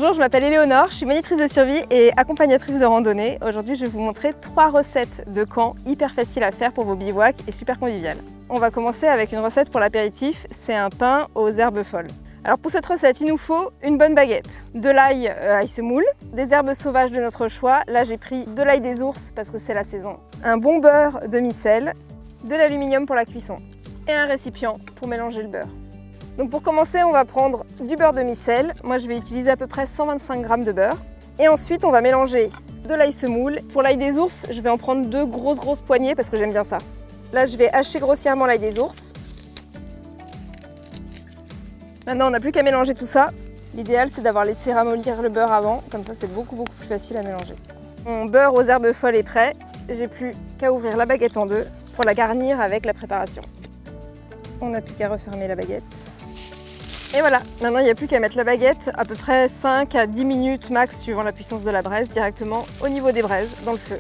Bonjour, je m'appelle Éléonore, je suis monitrice de survie et accompagnatrice de randonnée. Aujourd'hui, je vais vous montrer 3 recettes de camp hyper faciles à faire pour vos bivouacs et super conviviales. On va commencer avec une recette pour l'apéritif, c'est un pain aux herbes folles. Alors pour cette recette, il nous faut une bonne baguette, de l'ail ail semoule, des herbes sauvages de notre choix. Là, j'ai pris de l'ail des ours parce que c'est la saison, un bon beurre demi-sel, de l'aluminium pour la cuisson et un récipient pour mélanger le beurre. Donc pour commencer, on va prendre du beurre demi-sel. Moi, je vais utiliser à peu près 125 g de beurre. Et ensuite, on va mélanger de l'ail semoule. Pour l'ail des ours, je vais en prendre 2 grosses poignées parce que j'aime bien ça. Là, je vais hacher grossièrement l'ail des ours. Maintenant, on n'a plus qu'à mélanger tout ça. L'idéal, c'est d'avoir laissé ramollir le beurre avant. Comme ça, c'est beaucoup plus facile à mélanger. Mon beurre aux herbes folles est prêt. J'ai plus qu'à ouvrir la baguette en deux pour la garnir avec la préparation. On n'a plus qu'à refermer la baguette. Et voilà, maintenant il n'y a plus qu'à mettre la baguette à peu près 5 à 10 minutes max suivant la puissance de la braise directement au niveau des braises dans le feu.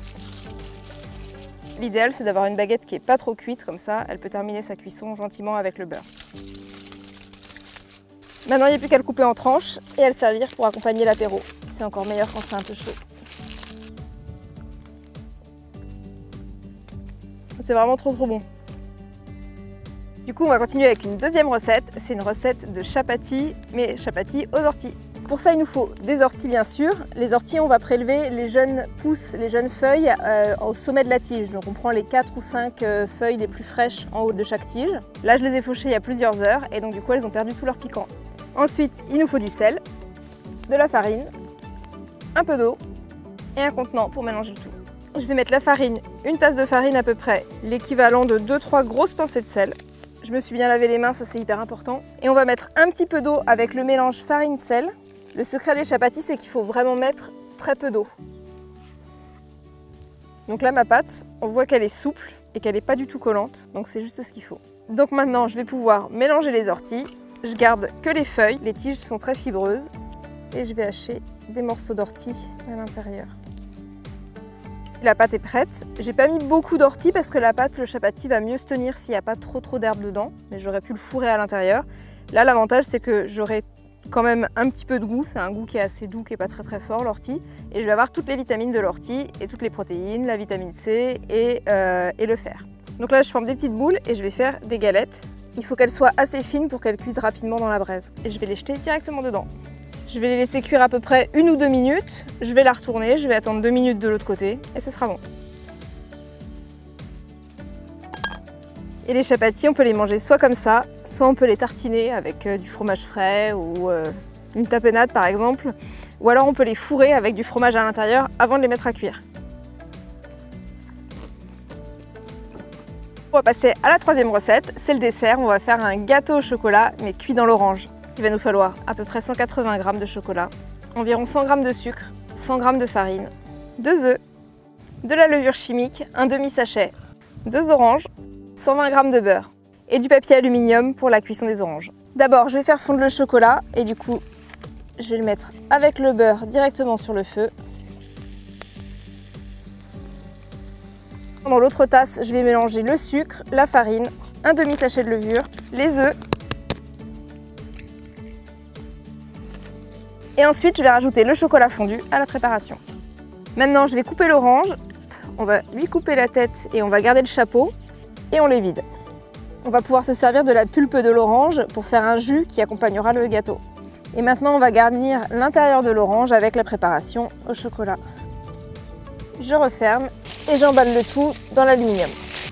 L'idéal c'est d'avoir une baguette qui n'est pas trop cuite, comme ça elle peut terminer sa cuisson gentiment avec le beurre. Maintenant il n'y a plus qu'à le couper en tranches et à le servir pour accompagner l'apéro. C'est encore meilleur quand c'est un peu chaud. C'est vraiment trop bon. Du coup, on va continuer avec une deuxième recette. C'est une recette de chapati, mais chapati aux orties. Pour ça, il nous faut des orties, bien sûr. Les orties, on va prélever les jeunes pousses, les jeunes feuilles au sommet de la tige. Donc, on prend les 4 ou 5 feuilles les plus fraîches en haut de chaque tige. Là, je les ai fauchées il y a plusieurs heures et donc, du coup, elles ont perdu tout leur piquant. Ensuite, il nous faut du sel, de la farine, un peu d'eau et un contenant pour mélanger le tout. Je vais mettre la farine, une tasse de farine à peu près, l'équivalent de 2-3 grosses pincées de sel. Je me suis bien lavé les mains, ça c'est hyper important. Et on va mettre un petit peu d'eau avec le mélange farine-sel. Le secret des chapatis, c'est qu'il faut vraiment mettre très peu d'eau. Donc là, ma pâte, on voit qu'elle est souple et qu'elle n'est pas du tout collante. Donc c'est juste ce qu'il faut. Donc maintenant, je vais pouvoir mélanger les orties. Je garde que les feuilles. Les tiges sont très fibreuses. Et je vais hacher des morceaux d'ortie à l'intérieur. La pâte est prête. J'ai pas mis beaucoup d'ortie parce que la pâte, le chapati va mieux se tenir s'il n'y a pas trop d'herbe dedans. Mais j'aurais pu le fourrer à l'intérieur. Là, l'avantage, c'est que j'aurai quand même un petit peu de goût. C'est un goût qui est assez doux, qui n'est pas très fort, l'ortie. Et je vais avoir toutes les vitamines de l'ortie et toutes les protéines, la vitamine C et le fer. Donc là, je forme des petites boules et je vais faire des galettes. Il faut qu'elles soient assez fines pour qu'elles cuisent rapidement dans la braise. Et je vais les jeter directement dedans. Je vais les laisser cuire à peu près 1 ou 2 minutes. Je vais la retourner, je vais attendre 2 minutes de l'autre côté et ce sera bon. Et les chapatis, on peut les manger soit comme ça, soit on peut les tartiner avec du fromage frais ou une tapenade par exemple. Ou alors on peut les fourrer avec du fromage à l'intérieur avant de les mettre à cuire. On va passer à la troisième recette, c'est le dessert. On va faire un gâteau au chocolat mais cuit dans l'orange. Il va nous falloir à peu près 180 g de chocolat, environ 100 g de sucre, 100 g de farine, 2 œufs, de la levure chimique, un demi-sachet, 2 oranges, 120 g de beurre et du papier aluminium pour la cuisson des oranges. D'abord, je vais faire fondre le chocolat et du coup, je vais le mettre avec le beurre directement sur le feu. Dans l'autre tasse, je vais mélanger le sucre, la farine, un demi-sachet de levure, les œufs. Et ensuite, je vais rajouter le chocolat fondu à la préparation. Maintenant, je vais couper l'orange. On va lui couper la tête et on va garder le chapeau. Et on les vide. On va pouvoir se servir de la pulpe de l'orange pour faire un jus qui accompagnera le gâteau. Et maintenant, on va garnir l'intérieur de l'orange avec la préparation au chocolat. Je referme et j'emballe le tout dans l'aluminium.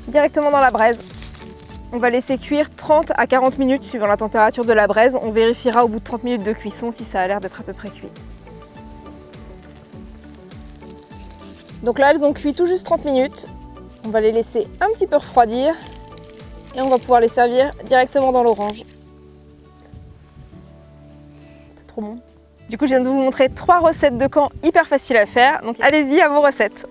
Directement dans la braise. On va laisser cuire 30 à 40 minutes suivant la température de la braise. On vérifiera au bout de 30 minutes de cuisson si ça a l'air d'être à peu près cuit. Donc là, elles ont cuit tout juste 30 minutes. On va les laisser un petit peu refroidir et on va pouvoir les servir directement dans l'orange. C'est trop bon. Du coup, je viens de vous montrer 3 recettes de camp hyper faciles à faire. Donc allez-y à vos recettes.